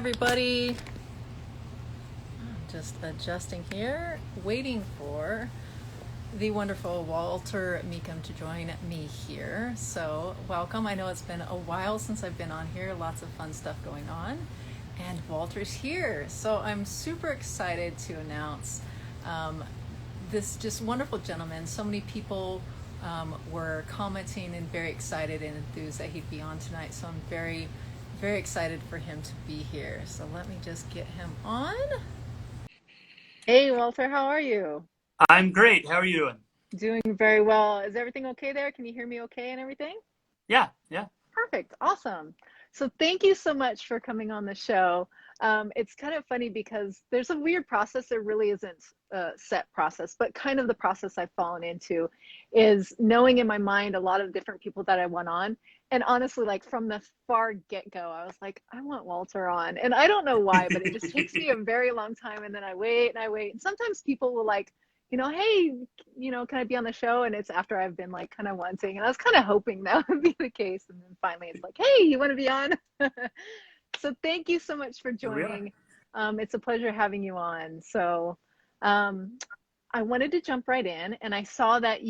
everybody. I'm just adjusting here, waiting for the wonderful Walter Mecham to join me here. So welcome. I know it's been a while since I've been on here. Lots of fun stuff going on. And Walter's here. So I'm super excited to announce this just wonderful gentleman. So many people were commenting and very excited and enthused that he'd be on tonight. So I'm very, very excited for him to be here. So let me just get him on. Hey, Walter, how are you? I'm great. How are you doing? Doing very well. Is everything okay there? Can you hear me okay and everything? Yeah, yeah. Perfect. Awesome. So thank you so much for coming on the show. It's kind of funny because there's a weird process. There really isn't a set process, but kind of the process I've fallen into is knowing in my mind a lot of different people that I want on. And honestly, like from the far get-go, I was like, I want Walter on. And I don't know why, but it just takes me a very long time. And then I wait and I wait. And sometimes people will like, hey, can I be on the show? And it's after I've been like kind of wanting, and I was kind of hoping that would be the case. And then finally it's like, hey, you want to be on? So thank you so much for Here we are. joining. It's a pleasure having you on. So I wanted to jump right in, and I saw that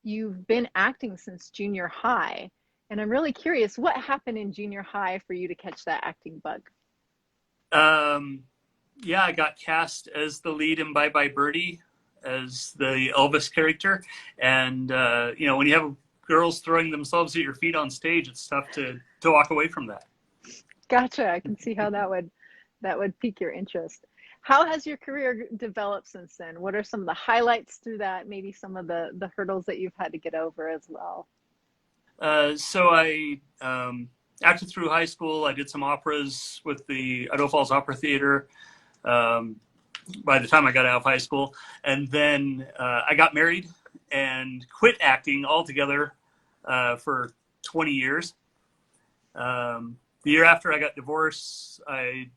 you've been acting since junior high. And I'm really curious, what happened in junior high for you to catch that acting bug? Yeah, I got cast as the lead in Bye Bye Birdie as the Elvis character. And, when you have girls throwing themselves at your feet on stage, it's tough to walk away from that. Gotcha. I can see how that would pique your interest. How has your career developed since then? What are some of the highlights through that? Maybe some of the hurdles that you've had to get over as well. So I acted through high school. I did some operas with the Idaho Falls Opera Theater by the time I got out of high school. And then I got married and quit acting altogether for 20 years. The year after I got divorced, I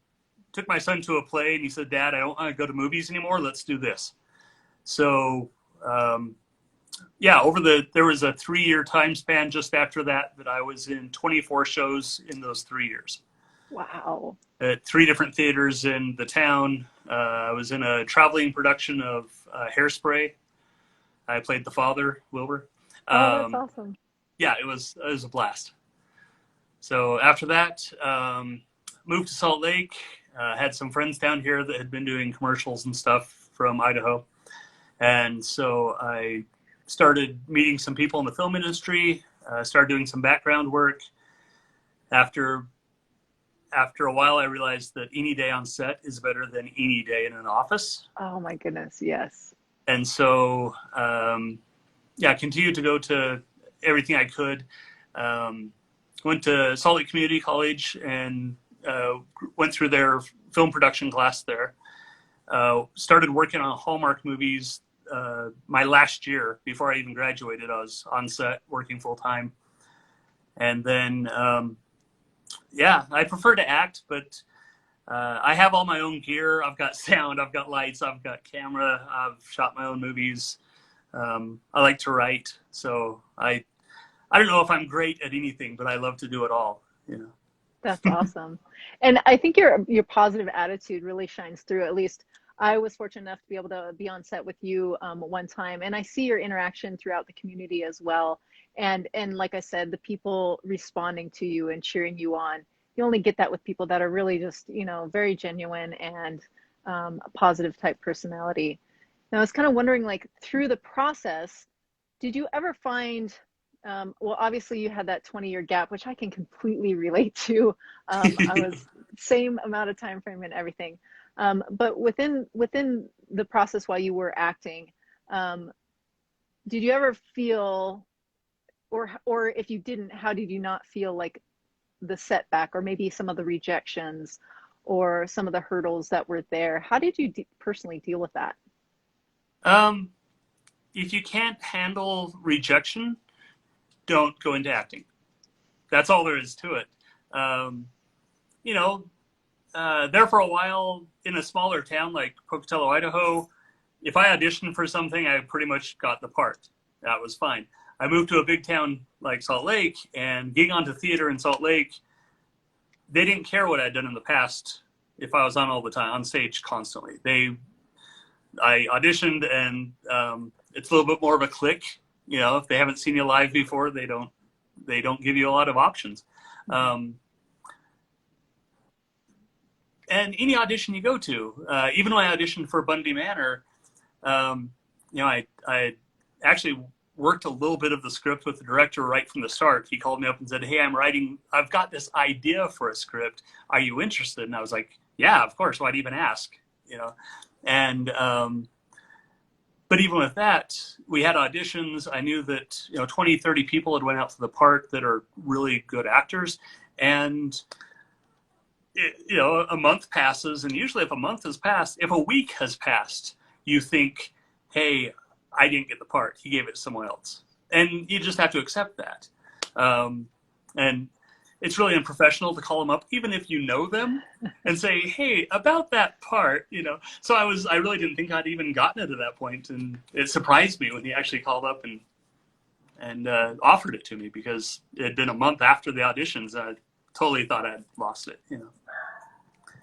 took my son to a play and he said, Dad, I don't want to go to movies anymore. Let's do this. So, there was a 3-year time span just after that I was in 24 shows in those 3 years. Wow. At 3 different theaters in the town. I was in a traveling production of Hairspray. I played the father, Wilbur. Oh, that's awesome. Yeah, it was a blast. So after that, moved to Salt Lake. Had some friends down here that had been doing commercials and stuff from Idaho. And so I started meeting some people in the film industry, started doing some background work. After a while, I realized that any day on set is better than any day in an office. Oh my goodness, yes. And so, continued to go to everything I could. Went to Salt Lake Community College and went through their film production class there. Started working on Hallmark movies my last year. Before I even graduated, I was on set working full time. And then, I prefer to act, but I have all my own gear. I've got sound, I've got lights, I've got camera, I've shot my own movies. I like to write. So I don't know if I'm great at anything, but I love to do it all, That's awesome. And I think your positive attitude really shines through. At least I was fortunate enough to be able to be on set with you one time, and I see your interaction throughout the community as well. And like I said, the people responding to you and cheering you on, you only get that with people that are really just, very genuine and a positive type personality. Now I was kind of wondering, like through the process, did you ever find well, obviously you had that 20-year gap, which I can completely relate to. I was same amount of time frame and everything. But within the process while you were acting, did you ever feel, or if you didn't, how did you not feel like the setback or maybe some of the rejections or some of the hurdles that were there? How did you personally deal with that? If you can't handle rejection, don't go into acting. That's all there is to it. There for a while in a smaller town like Pocatello, Idaho, if I auditioned for something, I pretty much got the part. That was fine. I moved to a big town like Salt Lake, and getting onto theater in Salt Lake, they didn't care what I'd done in the past if I was on all the time, on stage constantly. I auditioned, and it's a little bit more of a click. You know, if they haven't seen you live before, they don't give you a lot of options. And any audition you go to, even when I auditioned for Bundy Manor, you know, I actually worked a little bit of the script with the director right from the start. He called me up and said, "Hey, I've got this idea for a script. Are you interested?" And I was like, "Yeah, of course. Why'd even ask?" You know, and but even with that, we had auditions. I knew that, you know, 20, 30 people had went out to the part that are really good actors. And, you know, a month passes. And usually if a month has passed, if a week has passed, you think, hey, I didn't get the part. He gave it to someone else. And you just have to accept that. And it's really unprofessional to call them up, even if you know them, and say, "Hey, about that part," you know. So I really didn't think I'd even gotten it to that point, and it surprised me when he actually called up and offered it to me, because it had been a month after the auditions. I totally thought I'd lost it, you know.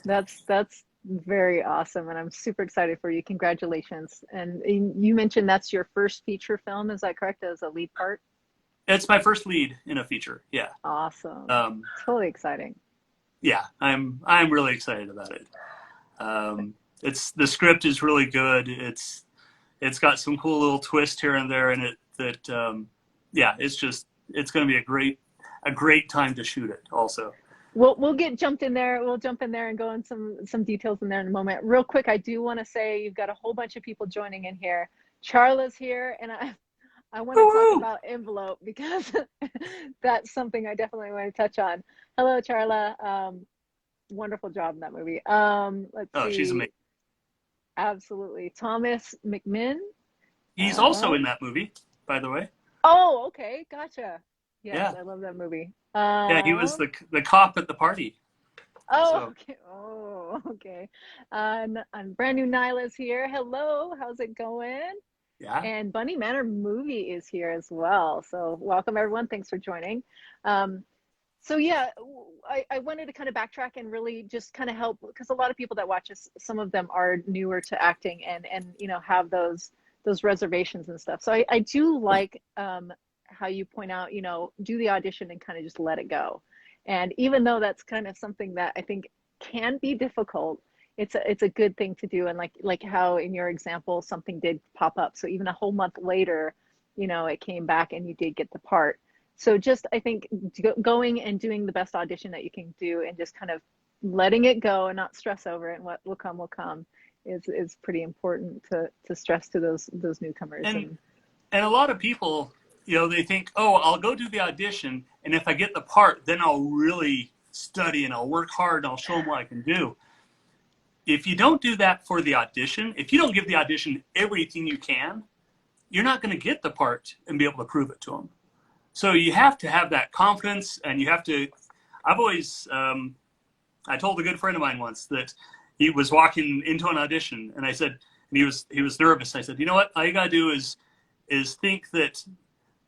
That's very awesome, and I'm super excited for you. Congratulations. And you mentioned that's your first feature film, is that correct, as a lead part? It's my first lead in a feature. Yeah. Awesome. Um, Totally exciting. yeah, I'm really excited about it. The script is really good. It's got some cool little twist here and there in it that yeah, it's going to be a great time to shoot it also. We'll get jumped in there. We'll jump in there and go in some details in there in a moment. Real quick, I do want to say you've got a whole bunch of people joining in here. Charla's here, and I want to talk about envelope, because that's something I definitely want to touch on. Hello, Charla. Wonderful job in that movie. Let's Oh, she's see. amazing. Absolutely. Thomas McMinn. He's also in that movie, by the way. Oh, okay. Gotcha. Yes, Yeah. I love that movie. Yeah, he was the cop at the party. Oh, So okay. Oh, okay. And brand new Nyla's here. Hello, how's it going? yeah. And Bunny Manor movie is here as well. So welcome everyone. Thanks for joining. Um, so yeah, I wanted to kind of backtrack and really just kind of help, because a lot of people that watch us, some of them are newer to acting, and you know, have those reservations and stuff. So I do like how you point out, you know, do the audition and kind of just let it go. And even though that's kind of something that I think can be difficult, it's a good thing to do. And like how in your example something did pop up, so even a whole month later, you know, it came back and you did get the part. So just, I think, going and doing the best audition that you can do, and just kind of letting it go and not stress over it, and what will come is pretty important to stress to those newcomers. And a lot of people, you know, they think, "Oh, I'll go do the audition, and if I get the part, then I'll really study and I'll work hard and I'll show them what I can do." If you don't do that for the audition, if you don't give the audition everything you can, you're not going to get the part and be able to prove it to them. So you have to have that confidence, and you have to. I've always, I told a good friend of mine once that he was walking into an audition, and I said, and he was nervous. I said, "You know what? All you gotta do is think that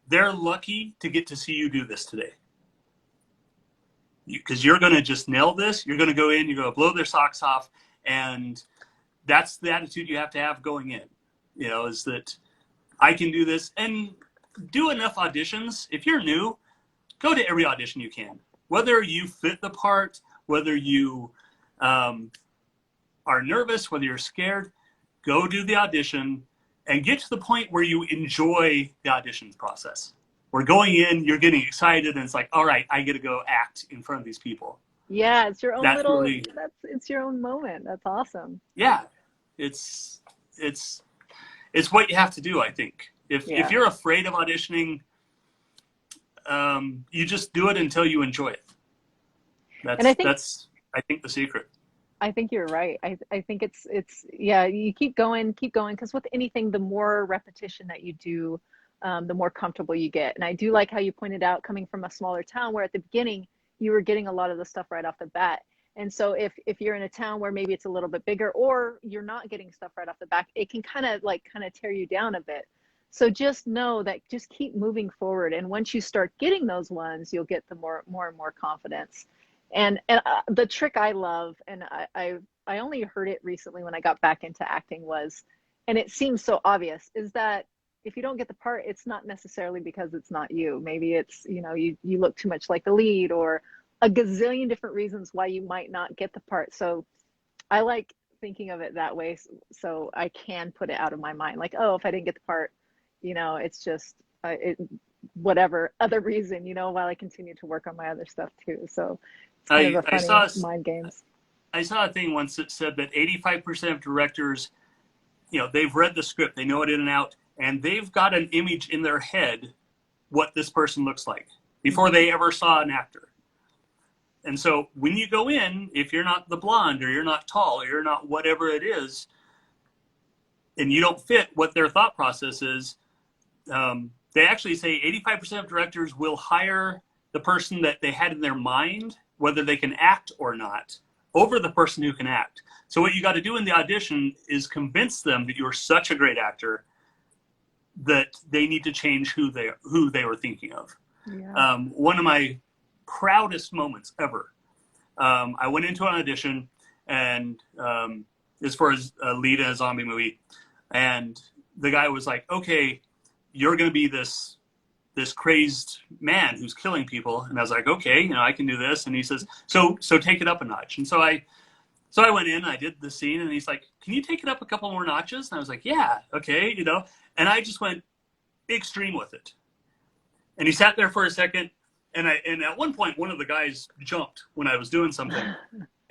they're lucky to get to see you do this today, because you're gonna just nail this. You're gonna go in, you're gonna blow their socks off, and that's the attitude you have to have going in. You know, is that I can do this, and do enough auditions. If you're new, go to every audition you can. Whether you fit the part, whether you are nervous, whether you're scared, go do the audition and get to the point where you enjoy the audition process. We're going in, you're getting excited, and it's like, all right, I get to go act in front of these people." Yeah, it's your own That's little, really, it's your own moment. That's awesome. yeah, it's what you have to do, I think. If Yeah. you're afraid of auditioning, you just do it until you enjoy it. And That's I think the secret. I think you're right. I think it's yeah, you keep going, because with anything, the more repetition that you do, the more comfortable you get. And I do like how you pointed out, coming from a smaller town, where at the beginning you were getting a lot of the stuff right off the bat. And so if you're in a town where maybe it's a little bit bigger, or you're not getting stuff right off the bat, it can kind of tear you down a bit. So just know that, just keep moving forward. And once you start getting those ones, you'll get the more and more confidence. And the trick I love, and I only heard it recently when I got back into acting was, and it seems so obvious, is that if you don't get the part, it's not necessarily because it's not you. Maybe it's, you look too much like the lead, or a gazillion different reasons why you might not get the part. So I like thinking of it that way, so I can put it out of my mind. Like, oh, if I didn't get the part, it's just whatever other reason, while I continue to work on my other stuff too. So it's kind of I a I funny saw mind games. I saw a thing once that said that 85% of directors, they've read the script, they know it in and out, and they've got an image in their head what this person looks like before Mm-hmm. they ever saw an actor. And so when you go in, if you're not the blonde, or you're not tall, or you're not whatever it is, and you don't fit what their thought process is, they actually say 85% of directors will hire the person that they had in their mind, whether they can act or not, over the person who can act. So what you got to do in the audition is convince them that you're such a great actor that they need to change who they were thinking of. Yeah. One of my proudest moments ever. I went into an audition, and as far as a lead in a zombie movie, and the guy was like, "Okay, you're going to be this crazed man who's killing people." And I was like, "Okay, I can do this." And he says, "So take it up a notch." And so I went in, I did the scene, and he's like, "Can you take it up a couple more notches?" And I was like, "Yeah, okay," And I just went extreme with it. And he sat there for a second, and at one point, one of the guys jumped when I was doing something,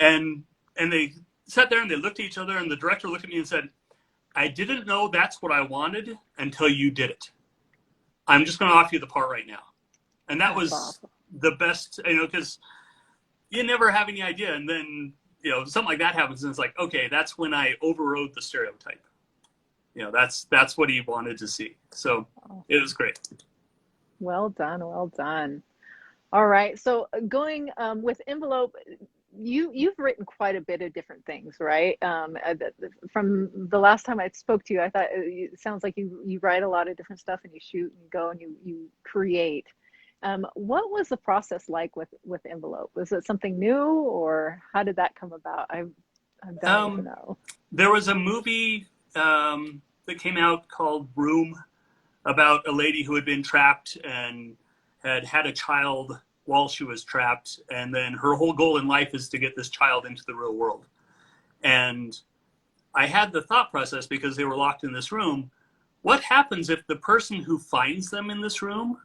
and they sat there and they looked at each other, and the director looked at me and said, "I didn't know that's what I wanted until you did it. I'm just going to offer you the part right now." And that That's was awesome. the best, because you never have any idea. And then, something like that happens, and it's like, okay, that's when I overrode the stereotype. That's what he wanted to see. So it was great. Well done, well done. All right. So going with Envelope, you've written quite a bit of different things, right? From the last time I spoke to you, I thought it sounds like you write a lot of different stuff, and you shoot and you go and you create. What was the process like with Envelope? Was it something new, or how did that come about? I'm dying to Um, know. there was a movie that came out called Room, about a lady who had been trapped and had a child while she was trapped, and then her whole goal in life is to get this child into the real world. And I had the thought process, because they were locked in this room, what happens if the person who finds them in this room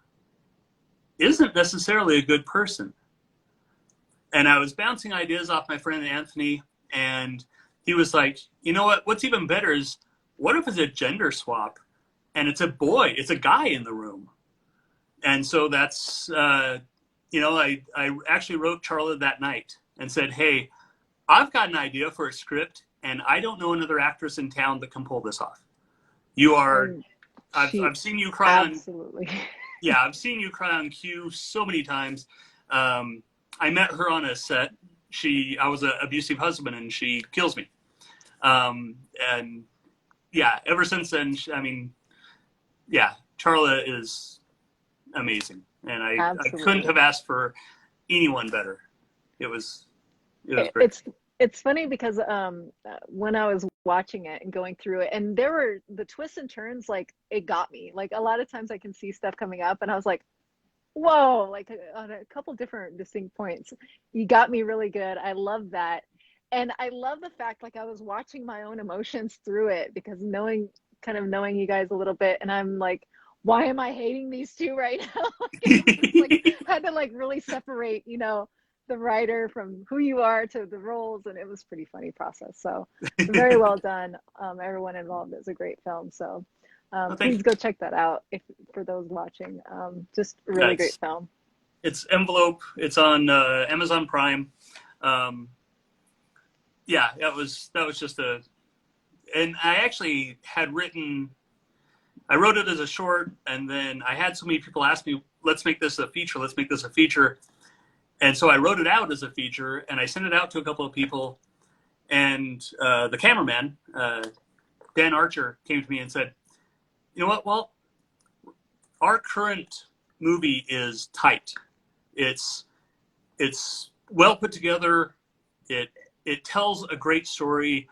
isn't necessarily a good person? And I was bouncing ideas off my friend Anthony, and he was like, "You know what? What's even better is, what if it's a gender swap, and it's a boy, it's a guy in the room?" And so that's, I actually wrote Charlotte that night and said, "Hey, I've got an idea for a script, and I don't know another actress in town that can pull this off. You are, And she I've seen you cry on, absolutely. yeah, I've seen you cry on cue so many times." I met her on a set. I was an abusive husband, and she kills me. And yeah, ever since then, yeah, Charla is amazing, and I couldn't Absolutely. have asked for anyone better. It was it was It, great. it's it's funny because when I was watching it and going through it, and there were the twists and turns, like it got me. Like a lot of times I can see stuff coming up, and I was like, whoa, like on a couple different distinct points. You got me really good. I love that. And I love the fact, like I was watching my own emotions through it, because knowing you guys a little bit, and I'm like, why am I hating these two right now? Like it was like had to like really separate, the writer from who you are to the roles, and it was pretty funny process. So very well done. Everyone involved. It's a great film. So Well, thank please you. go check that out if for those watching. Just a Yeah, really great film. it's Envelope. It's on Amazon Prime. Um, yeah, that was just a, and I actually had written. I wrote it as a short, and then I had so many people ask me, "Let's make this a feature. Let's make this a feature." And so I wrote it out as a feature, and I sent it out to a couple of people. And the cameraman, Dan Archer, came to me and said, "You know what? Well, our current movie is tight. It's well put together. It tells a great story.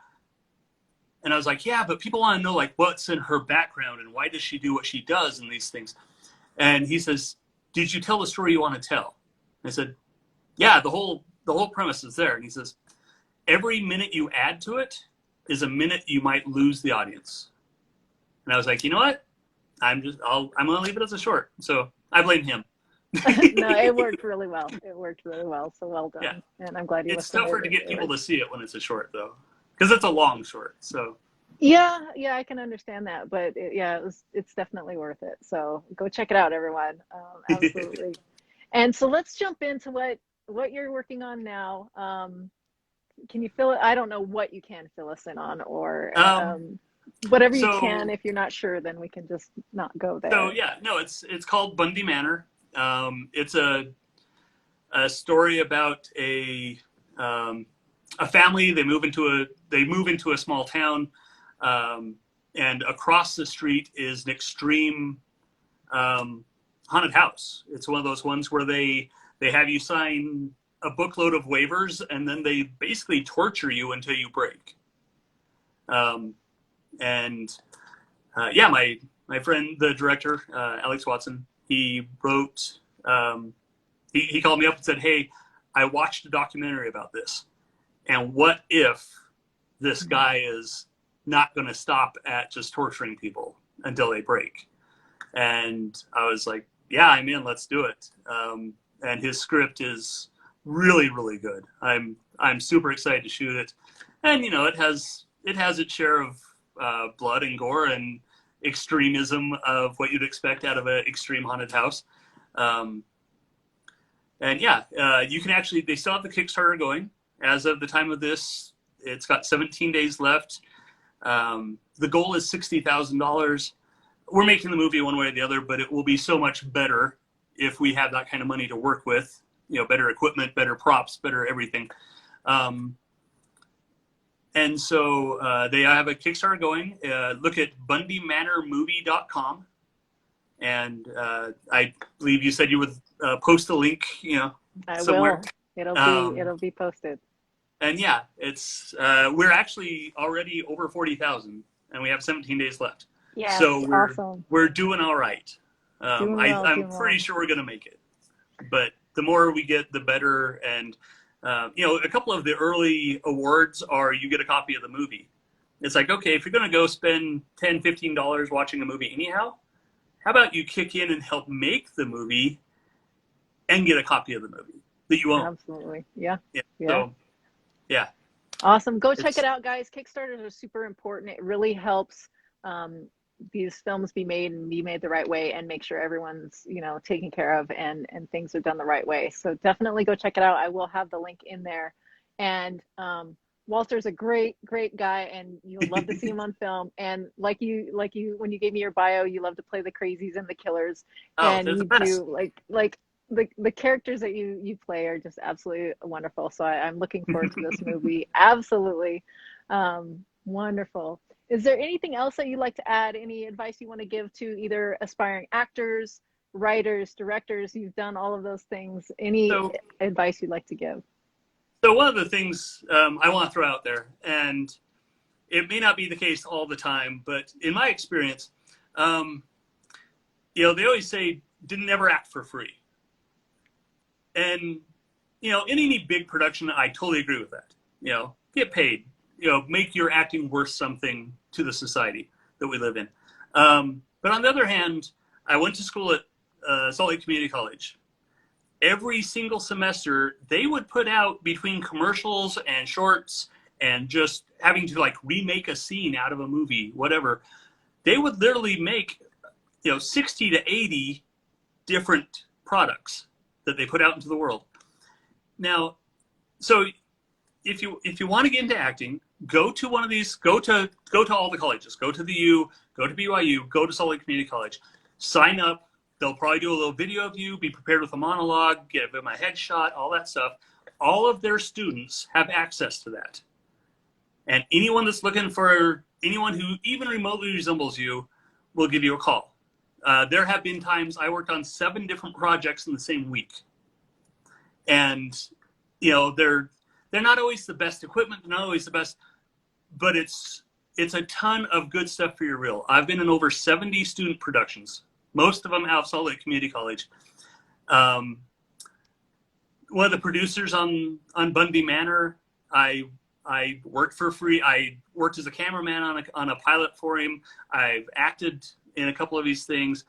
And I was like, yeah, but people want to know like what's in her background and why does she do what she does and these things. And he says, did you tell the story you want to tell? And I said, yeah, the whole premise is there. And he says, every minute you add to it is a minute you might lose the audience. And I was like, you know what? I'm gonna leave it as a short. So I blame him. No, it worked really well. It worked really well. So well Yeah, done. And I'm glad you it's listened. tougher to get people to see it when it's a short though, because it's a long short. So Yeah, yeah, I can understand that, but yeah, it's definitely worth it. So go check it out, everyone. Absolutely. And so let's jump into what you're working on now. Can you fill it? I don't know what you can fill us in on, or um, whatever you can. so If you're not sure, then we can just not go so there. yeah, no, it's called Bundy Manor. It's a story about um, a family. They move into a small town, um, and across the street is an extreme haunted house. It's one of those ones where they have you sign a bookload of waivers, and then they basically torture you until you break. Um, and yeah, my friend, the director, Alex Watson, he wrote. He called me up and said, "Hey, I watched a documentary about this, and what if this guy is not going to stop at just torturing people until they break?" And I was like, "Yeah, I'm in. Let's do it." And his script is really, really good. I'm super excited to shoot it, and you know, it has its share of blood and gore and extremism of what you'd expect out of an extreme haunted house. Um, and yeah, you can actually, they still have the Kickstarter going. As of the time of this, it's got 17 days left. The goal is $60,000. We're making the movie one way or the other, but it will be so much better if we have that kind of money to work with. You know, better equipment, better props, better everything. And so they have a Kickstarter going. Look at bundymanormovie.com. And I believe you said you would post the link, you know, I somewhere. will. It'll be posted. And yeah, it's we're actually already over 40,000, and we have 17 days left. Yes, So awesome. we're doing all right. Doing well, I'm doing pretty well. sure we're gonna make it, but the more we get, the better. And you know, a couple of the early awards are you get a copy of the movie. It's like, okay, if you're gonna go spend $10, $15 watching a movie anyhow, how about you kick in and help make the movie and get a copy of the movie that you own? Absolutely. Yeah. Yeah. Yeah. So yeah, Awesome. Go check it it's out, guys. Kickstarters are super important. It really helps um, these films be made and be made the right way, and make sure everyone's, taken care of, and things are done the right way. So definitely go check it out. I will have the link in there. And Walter's a great, great guy, and you'll love to see him on film. And when you gave me your bio, you love to play the crazies and the killers, oh, and they're the you best. do like the characters that you play are just absolutely wonderful. So I'm looking forward to this movie. Absolutely. Wonderful. Is there anything else that you'd like to add? Any advice you want to give to either aspiring actors, writers, directors? You've done all of those things. Any So advice you'd like to give? so one of the things I want to throw out there, and it may not be the case all the time, but in my experience, um, you know, they always say didn't ever act for free. And you know, in any big production, I totally agree with that. You know, get paid. You know, make your acting worth something to the society that we live in. But on the other hand, I went to school at Salt Lake Community College. Every single semester, they would put out between commercials and shorts and just having to like remake a scene out of a movie, whatever. They would literally make, you know, 60 to 80 different products that they put out into the world. Now, so if you want to get into acting, go to one of these. Go to all the colleges. Go to the U. Go to BYU. Go to Salt Lake Community College. Sign up. They'll probably do a little video of you. Be prepared with a monologue. Give them a headshot. All that stuff. All of their students have access to that. And anyone that's looking for anyone who even remotely resembles you will give you a call. There have been times I worked on 7 different projects in the same week. And they're not always the best equipment, they're not always the best, but it's a ton of good stuff for your reel. I've been in over 70 student productions, most of them out of Salt Lake Community College. Um, One of the producers on Bundy Manor, I worked for free. I worked as a cameraman on a pilot for him. I've acted in a couple of these things.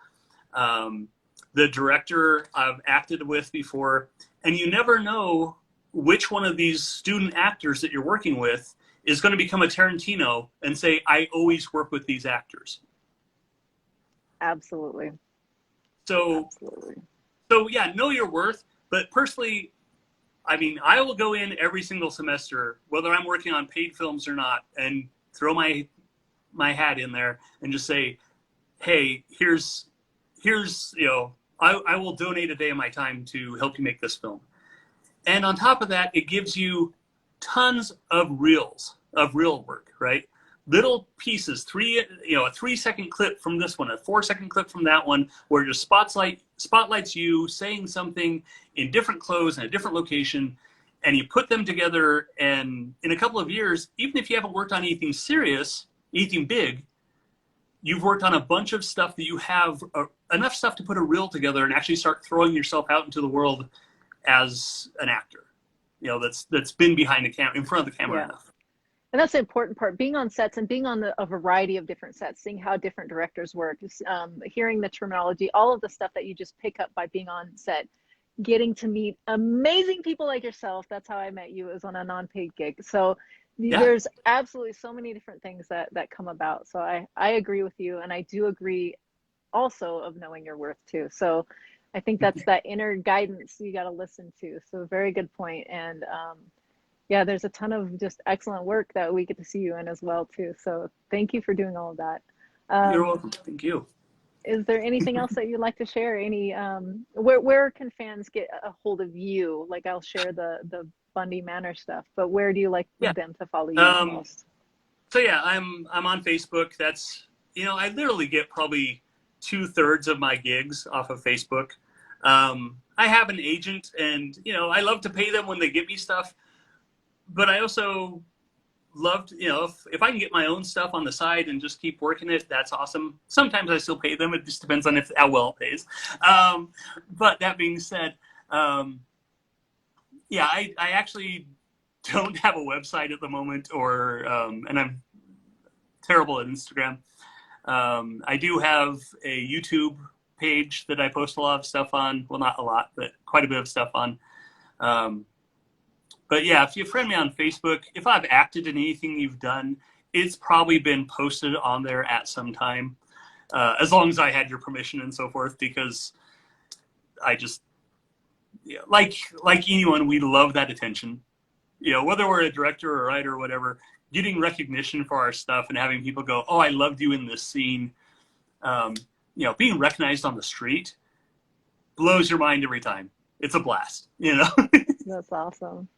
The director I've acted with before, and you never know which one of these student actors that you're working with is going to become a Tarantino and say, I always work with these actors. Absolutely. So, Absolutely. so yeah, know your worth. But personally, I mean, I will go in every single semester, whether I'm working on paid films or not, and throw my hat in there and just say, hey, here's I will donate a day of my time to help you make this film. And on top of that, it gives you tons of real work, right? Little pieces, a 3-second clip from this one, a 4-second clip from that one, where it just spotlights you saying something in different clothes in a different location, and you put them together. And in a couple of years, even if you haven't worked on anything serious, anything big, you've worked on a bunch of stuff that you have enough stuff to put a reel together and actually start throwing yourself out into the world as an actor, that's been behind the camera, in front of the camera Yeah. enough. And that's the important part, being on sets and being on a variety of different sets, seeing how different directors work, hearing the terminology, all of the stuff that you just pick up by being on set, getting to meet amazing people like yourself. That's how I met you, is on a non-paid gig. So Yeah. there's absolutely so many different things that come about. So I agree with you. And I do agree also of knowing your worth too. So I think that's that inner guidance you got to listen to. So very good point. And yeah, there's a ton of just excellent work that we get to see you in as well too. So thank you for doing all of that. You're Um, welcome. Thank you. is there anything else that you'd like to share? Any where can fans get a hold of you? Like, I'll share the Bundy Manor stuff, but where do you like Yeah. them to follow you the Um, most? so yeah, I'm on Facebook. That's, I literally get probably 2/3 of my gigs off of Facebook. I have an agent, and I love to pay them when they get me stuff, but I also loved, if I can get my own stuff on the side and just keep working it, that's awesome. Sometimes I still pay them. It just depends on how well it pays. But that being said, yeah, I actually don't have a website at the moment, and I'm terrible at Instagram. I do have a YouTube page that I post a lot of stuff on. Well, not a lot, but quite a bit of stuff on. But yeah, if you friend me on Facebook, if I've acted in anything you've done, it's probably been posted on there at some time, as long as I had your permission and so forth, because I just, like anyone, we love that attention. Whether we're a director or a writer or whatever, getting recognition for our stuff and having people go, oh, I loved you in this scene. Being recognized on the street blows your mind every time. It's a blast. That's awesome.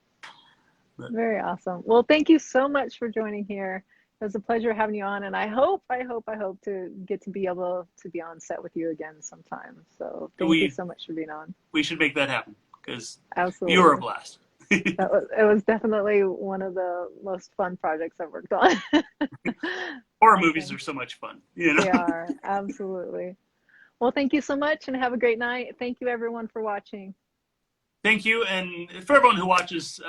But Very awesome. Well, thank you so much for joining here. It was a pleasure having you on, and I hope to get to be able to be on set with you again sometime. So thank you we so much for being on. we should make that happen, because you are a Absolutely. blast. It was definitely one of the most fun projects I've worked on. Horror movies Awesome. are so much fun. They are, absolutely. Well, thank you so much and have a great night. Thank you everyone for watching. Thank you, and for everyone who watches,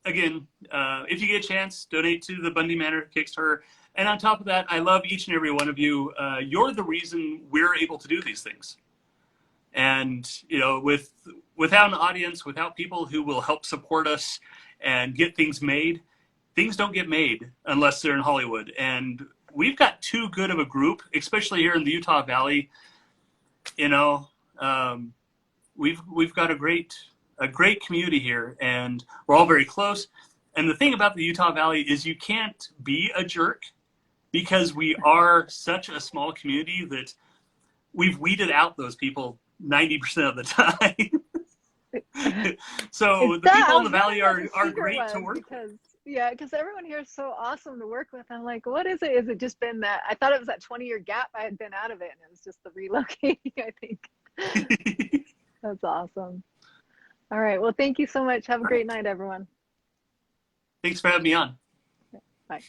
again, if you get a chance, donate to the Bundy Manor Kickstarter. And on top of that, I love each and every one of you. You're the reason we're able to do these things. And without an audience, without people who will help support us and get things made, things don't get made unless they're in Hollywood. And we've got too good of a group, especially here in the Utah Valley. We've got a great community here, and we're all very close. And the thing about the Utah Valley is you can't be a jerk, because we are such a small community that we've weeded out those people 90% of the time. So the That people I in the was valley wondering what the are secret great to was, work with. because yeah, because everyone here is so awesome to work with. I'm like, what is it? Is it just been that I thought it was that 20-year gap I had been out of it, and it was just the relocating, I think. That's awesome. All right. Well, thank you so much. Have a great night, everyone. Thanks for having me on. Bye.